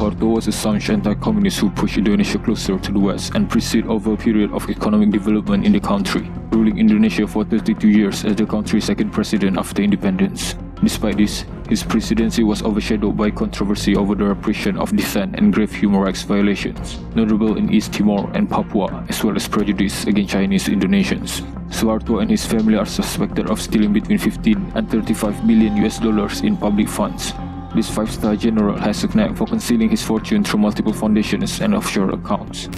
Suharto was a staunch anti-communist who pushed Indonesia closer to the West and presided over a period of economic development in the country, ruling Indonesia for 32 years as the country's second president after independence. Despite this, his presidency was overshadowed by controversy over the repression of dissent and grave human rights violations, notable in East Timor and Papua, as well as prejudice against Chinese Indonesians. Suharto and his family are suspected of stealing between 15 and 35 billion US dollars in public funds. This five-star general has a knack for concealing his fortune through multiple foundations and offshore accounts.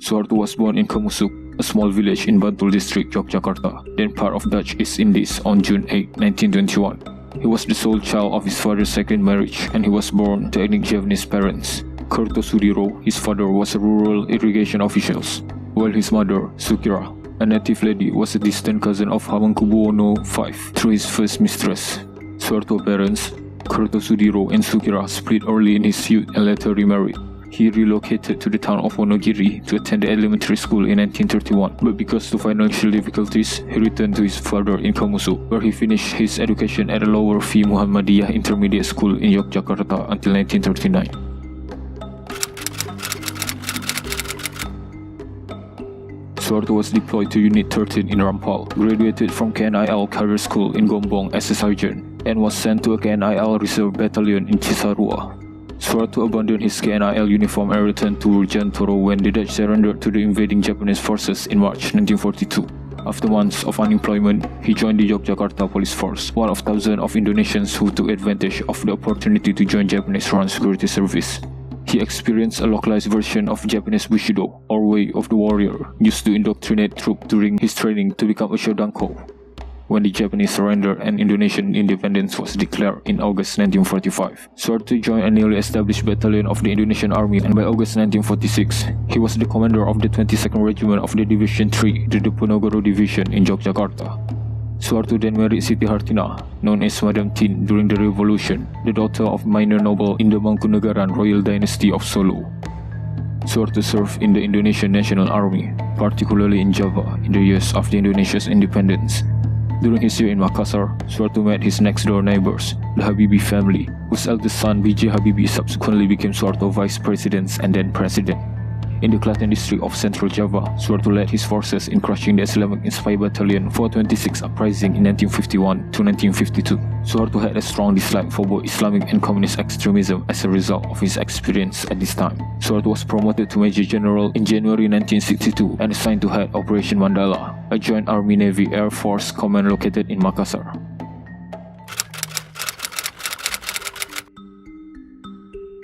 Suharto was born in Kemusuk, a small village in Bantul district, Yogyakarta, then part of Dutch East Indies, on June 8, 1921. He was the sole child of his father's second marriage, and he was born to ethnic Javanese parents. Kertosudiro, his father, was a rural irrigation official, while his mother, Sukira, a native lady, was a distant cousin of Hamengkubuwono V through his first mistress. Suharto's parents, Kertosudiro and Sukira, split early in his youth and later remarried. He relocated to the town of Wonogiri to attend the elementary school in 1931, but because of financial difficulties, he returned to his father in Kemusuk, where he finished his education at a lower fee Muhammadiyah Intermediate School in Yogyakarta until 1939. Suharto was deployed to Unit 13 in Rampal, graduated from KNIL Career School in Gombong as a sergeant, and was sent to a KNIL Reserve Battalion in Cisarua. Suharto abandoned his KNIL uniform and returned to Urjantoro when the Dutch surrendered to the invading Japanese forces in March 1942. After months of unemployment, he joined the Yogyakarta Police Force, one of thousands of Indonesians who took advantage of the opportunity to join Japanese-run security service. He experienced a localized version of Japanese Bushido, or way of the warrior, used to indoctrinate troops during his training to become a shodanko. When the Japanese surrendered and Indonesian independence was declared in August 1945, Suharto joined a newly established battalion of the Indonesian Army, and by August 1946, he was the commander of the 22nd Regiment of the Division 3, the Diponegoro Division in Yogyakarta. Suharto then married Siti Hartina, known as Madam Tin during the Revolution, the daughter of minor noble in the Mangkunegaran royal dynasty of Solo. Suharto served in the Indonesian National Army, particularly in Java, in the years after Indonesia's independence. During his year in Makassar, Suharto met his next-door neighbors, the Habibie family, whose eldest son B.J. Habibie subsequently became Suharto vice president and then president. In the Klaten district of Central Java, Suharto led his forces in crushing the Islamic-inspired Battalion 426 uprising in 1951 to 1952. Suharto had a strong dislike for both Islamic and communist extremism as a result of his experience at this time. Suharto was promoted to Major General in January 1962 and assigned to head Operation Mandala, a joint Army-Navy Air Force command located in Makassar.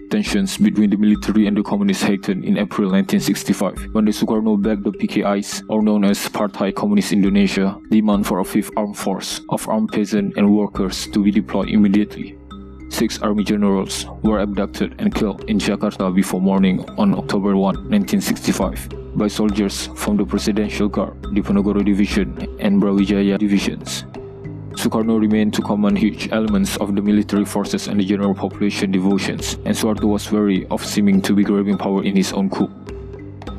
Tensions between the military and the communists heightened in April 1965 when the Sukarno backed the PKI's, or known as Partai Komunis Indonesia, demand for a fifth armed force of armed peasants and workers to be deployed immediately. 6 army generals were abducted and killed in Jakarta before morning on October 1, 1965, by soldiers from the Presidential Guard, Diponegoro Division, and Brawijaya divisions. Sukarno remained to command huge elements of the military forces and the general population devotions, and Suharto was wary of seeming to be grabbing power in his own coup.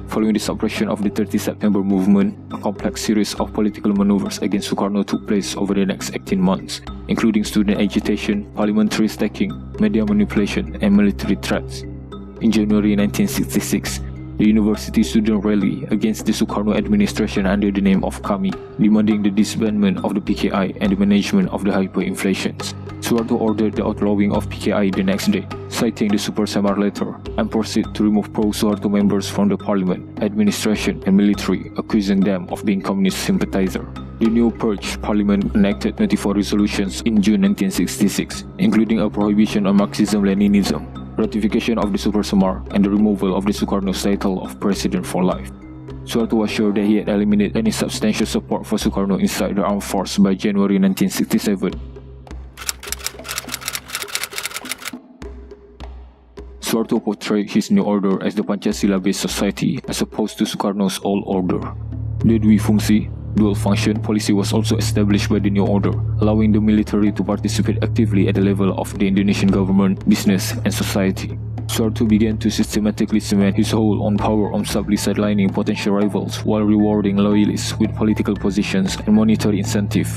Following the suppression of the 30 September movement, a complex series of political maneuvers against Sukarno took place over the next 18 months, including student agitation, parliamentary stacking, media manipulation, and military threats. In January 1966, the university student rally against the Sukarno administration under the name of Kami, demanding the disbandment of the PKI and the management of the hyperinflation. Suharto ordered the outlawing of PKI the next day, citing the Super Semar letter, and proceeded to remove pro-Suharto members from the parliament, administration, and military, accusing them of being communist sympathizer. The new purge parliament enacted 24 resolutions in June 1966, including a prohibition on Marxism-Leninism, ratification of the Super Semar, and the removal of the Sukarno's title of President for life. Suharto was sure that he had eliminated any substantial support for Sukarno inside the armed force by January 1967. Suharto portrayed his new order as the Pancasila-based society as opposed to Sukarno's old order. The Dwi Fungsi, Dual-function policy was also established by the new order, allowing the military to participate actively at the level of the Indonesian government, business, and society. Suharto began to systematically cement his hold on power on subtly sidelining potential rivals while rewarding loyalists with political positions and monetary incentive.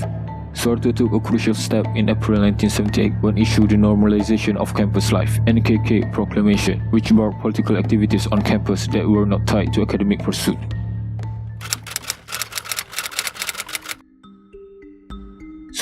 Suharto took a crucial step in April 1978 when issued the Normalization of Campus Life (NKK) proclamation, which barred political activities on campus that were not tied to academic pursuit.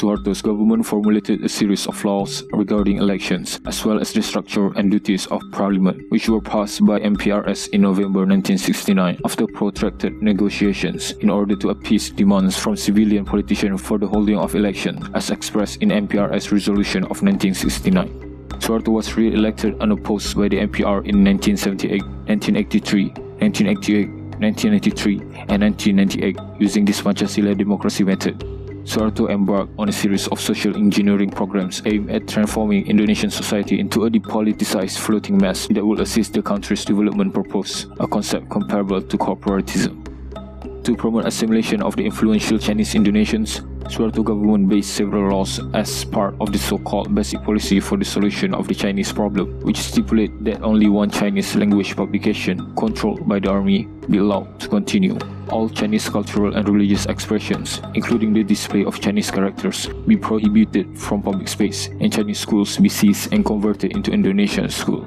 Suharto's government formulated a series of laws regarding elections, as well as the structure and duties of parliament, which were passed by MPRS in November 1969 after protracted negotiations in order to appease demands from civilian politicians for the holding of elections, as expressed in MPRS resolution of 1969. Suharto was re-elected unopposed by the MPR in 1978, 1983, 1988, 1993, and 1998 using this Pancasila democracy method. Suharto embarked on a series of social engineering programs aimed at transforming Indonesian society into a depoliticized floating mass that would assist the country's development purpose, a concept comparable to corporatism. To promote assimilation of the influential Chinese Indonesians, Suharto government based several laws as part of the so-called Basic Policy for the Solution of the Chinese Problem, which stipulate that only one Chinese language publication, controlled by the army, be allowed to continue. All Chinese cultural and religious expressions, including the display of Chinese characters, be prohibited from public space, and Chinese schools be seized and converted into Indonesian school.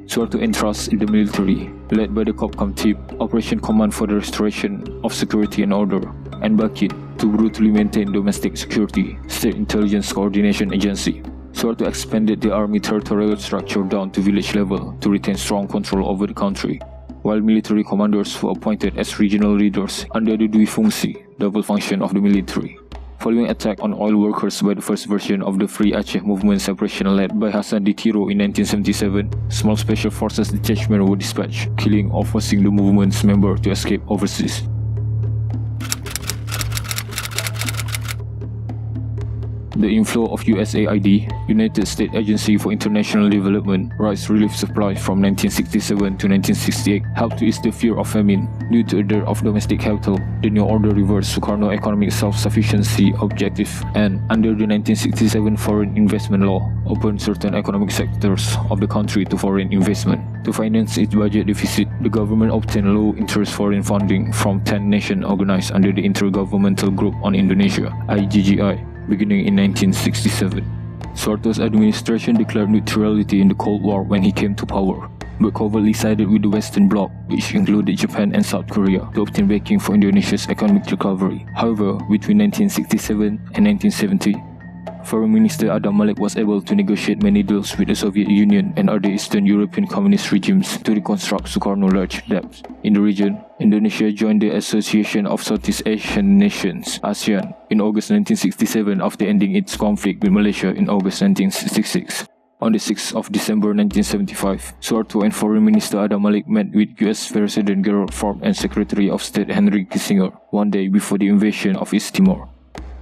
Suharto entrusts the military, led by the Kopkam Team, Operation Command for the Restoration of Security and Order, and Bakit, to brutally maintain domestic security, State Intelligence Coordination Agency. Suharto expanded the army territorial structure down to village level to retain strong control over the country, while military commanders were appointed as regional leaders under the Dui Fungsi, double function of the military. Following attack on oil workers by the first version of the Free Aceh movement separation led by Hasan Ditiro in 1977, small special forces detachment were dispatched, killing or forcing the movement's members to escape overseas. The inflow of USAID, United States Agency for International Development, rice relief supply from 1967 to 1968 helped to ease the fear of famine. Due to a dearth of domestic capital, the new order reversed Sukarno economic self-sufficiency objective and, under the 1967 Foreign Investment Law, opened certain economic sectors of the country to foreign investment. To finance its budget deficit, the government obtained low-interest foreign funding from 10 nations organized under the Intergovernmental Group on Indonesia, IGGI, beginning in 1967. Suharto's administration declared neutrality in the Cold War when he came to power, but covertly sided with the Western Bloc, which included Japan and South Korea, to obtain backing for Indonesia's economic recovery. However, between 1967 and 1970, Foreign Minister Adam Malik was able to negotiate many deals with the Soviet Union and other Eastern European communist regimes to reconstruct Sukarno's large debts. In the region, Indonesia joined the Association of Southeast Asian Nations (ASEAN) in August 1967 after ending its conflict with Malaysia in August 1966. On the 6th of December 1975, Suharto and Foreign Minister Adam Malik met with US President Gerald Ford and Secretary of State Henry Kissinger one day before the invasion of East Timor.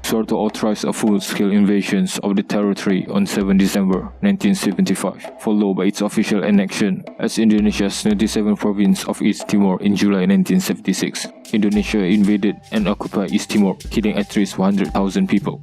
Suharto authorized a full-scale invasion of the territory on 7 December 1975, followed by its official annexion as Indonesia's 27th province of East Timor in July 1976. Indonesia invaded and occupied East Timor, killing at least 100,000 people.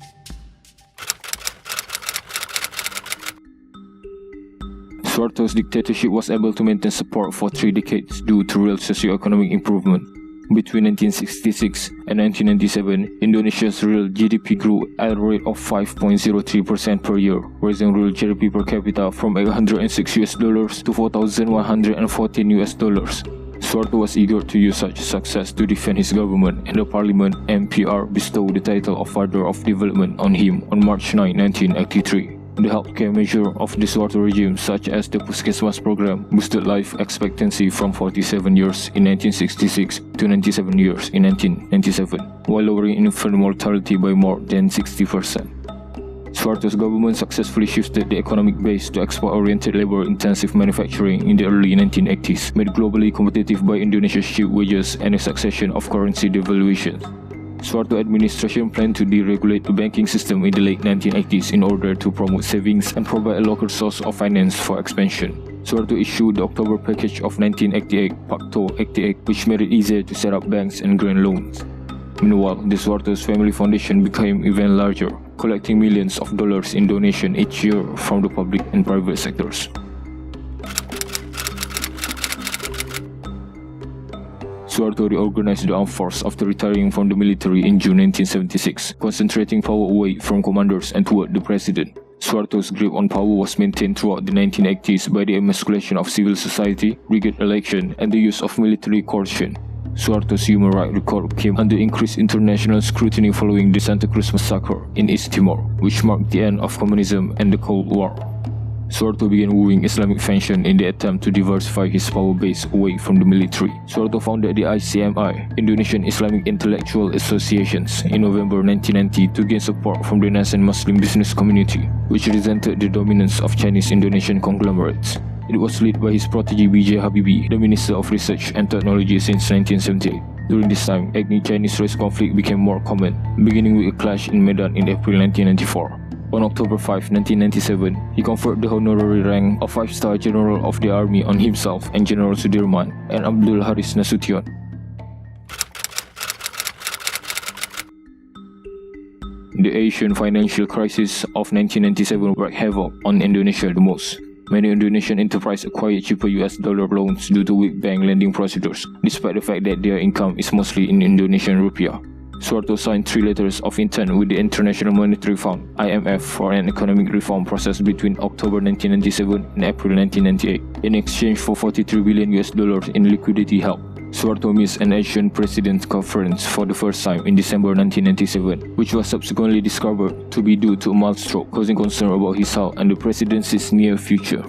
Suharto's dictatorship was able to maintain support for 3 decades due to real socio-economic improvement. Between 1966 and 1997, Indonesia's real GDP grew at a rate of 5.03% per year, raising real GDP per capita from $806 to $4,114. Suharto was eager to use such success to defend his government, and the parliament MPR bestowed the title of Father of Development on him on March 9, 1983. The healthcare measure of the Suharto regime, such as the Puskesmas program, boosted life expectancy from 47 years in 1966 to 97 years in 1997, while lowering infant mortality by more than 60%. Suharto's government successfully shifted the economic base to export-oriented labor-intensive manufacturing in the early 1980s, made globally competitive by Indonesia's cheap wages and a succession of currency devaluations. Suharto administration planned to deregulate the banking system in the late 1980s in order to promote savings and provide a local source of finance for expansion. Suharto issued the October package of 1988, Pakto 88, which made it easier to set up banks and grant loans. Meanwhile, the Suharto's family foundation became even larger, collecting millions of dollars in donation each year from the public and private sectors. Suharto reorganized the armed force after retiring from the military in June 1976, concentrating power away from commanders and toward the president. Suharto's grip on power was maintained throughout the 1980s by the emasculation of civil society, rigged election, and the use of military coercion. Suharto's human rights record came under increased international scrutiny following the Santa Cruz massacre in East Timor, which marked the end of communism and the Cold War. Suharto began wooing Islamic faction in the attempt to diversify his power base away from the military. Suharto founded the ICMI, Indonesian Islamic Intellectual Associations, in November 1990 to gain support from the nascent Muslim business community, which resented the dominance of Chinese Indonesian conglomerates. It was led by his protege B.J. Habibie, the Minister of Research and Technology since 1978. During this time, ethnic Chinese race conflict became more common, beginning with a clash in Medan in April 1994. On October 5, 1997, he conferred the honorary rank of 5-star General of the Army on himself and General Sudirman and Abdul Haris Nasution. The Asian financial crisis of 1997 wreaked havoc on Indonesia the most. Many Indonesian enterprises acquired cheaper US dollar loans due to weak bank lending procedures, despite the fact that their income is mostly in Indonesian rupiah. Suharto signed 3 letters of intent with the International Monetary Fund (IMF) for an economic reform process between October 1997 and April 1998, in exchange for $43 billion in liquidity help. Suharto missed an Asian President's Conference for the first time in December 1997, which was subsequently discovered to be due to a mild stroke, causing concern about his health and the presidency's near future.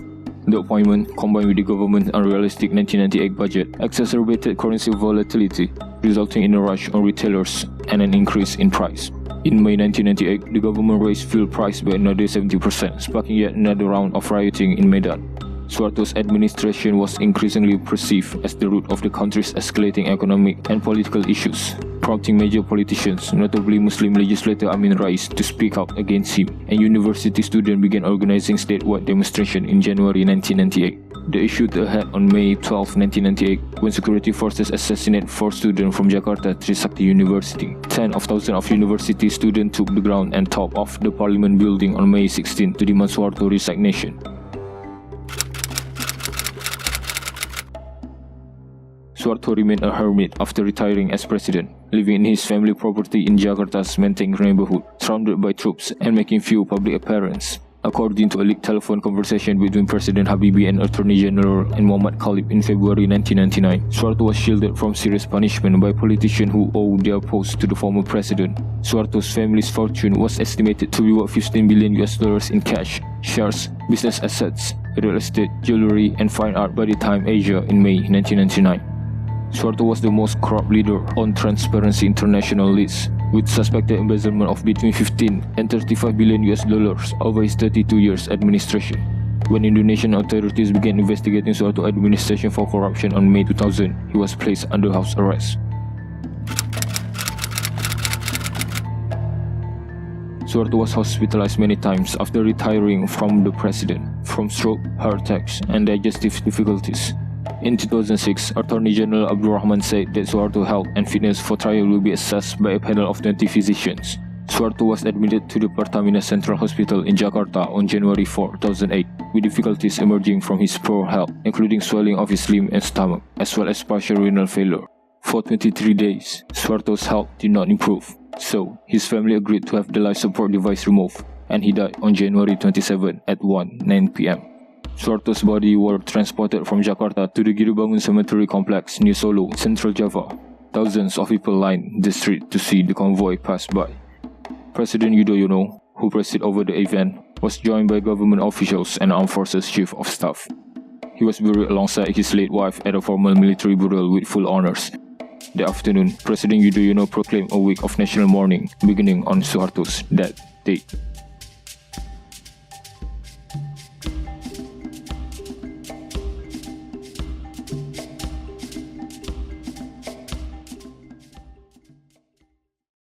The appointment, combined with the government's unrealistic 1998 budget, exacerbated currency volatility, resulting in a rush on retailers and an increase in price. In May 1998, the government raised fuel price by another 70%, sparking yet another round of rioting in Medan. Suharto's administration was increasingly perceived as the root of the country's escalating economic and political issues, prompting major politicians, notably Muslim legislator Amin Rais, to speak out against him, and university students began organizing statewide demonstrations in January 1998. The issue ahead on May 12, 1998, when security forces assassinated 4 students from Jakarta Trisakti University. Tens of thousands of university students took the ground and top of the parliament building on May 16 to demand Suharto's resignation. Suharto remained a hermit after retiring as president, living in his family property in Jakarta's Menteng neighborhood, surrounded by troops and making few public appearances. According to a leaked telephone conversation between President Habibie and Attorney General Muhammad Khalid in February 1999, Suharto was shielded from serious punishment by politicians who owed their posts to the former president. Suharto's family's fortune was estimated to be worth $15 billion in cash, shares, business assets, real estate, jewelry, and fine art by the Time Asia in May 1999. Suharto was the most corrupt leader on Transparency International list, with suspected embezzlement of between $15 and $35 billion over his 32 years administration. When Indonesian authorities began investigating Suharto's administration for corruption on May 2000, he was placed under house arrest. Suharto was hospitalized many times after retiring from the president, from stroke, heart attacks, and digestive difficulties. In 2006, Attorney General Abdurrahman said that Suharto's health and fitness for trial will be assessed by a panel of 20 physicians. Suharto was admitted to the Pertamina Central Hospital in Jakarta on January 4, 2008, with difficulties emerging from his poor health, including swelling of his limb and stomach, as well as partial renal failure. For 23 days, Suharto's health did not improve, so his family agreed to have the life support device removed, and he died on January 27 at 1:09 p.m. Suharto's body were transported from Jakarta to the Giribangun Cemetery Complex near Solo, Central Java. Thousands of people lined the street to see the convoy pass by. President Yudhoyono, who presided over the event, was joined by government officials and Armed Forces Chief of Staff. He was buried alongside his late wife at a formal military burial with full honors. That afternoon, President Yudhoyono proclaimed a week of national mourning beginning on Suharto's death date.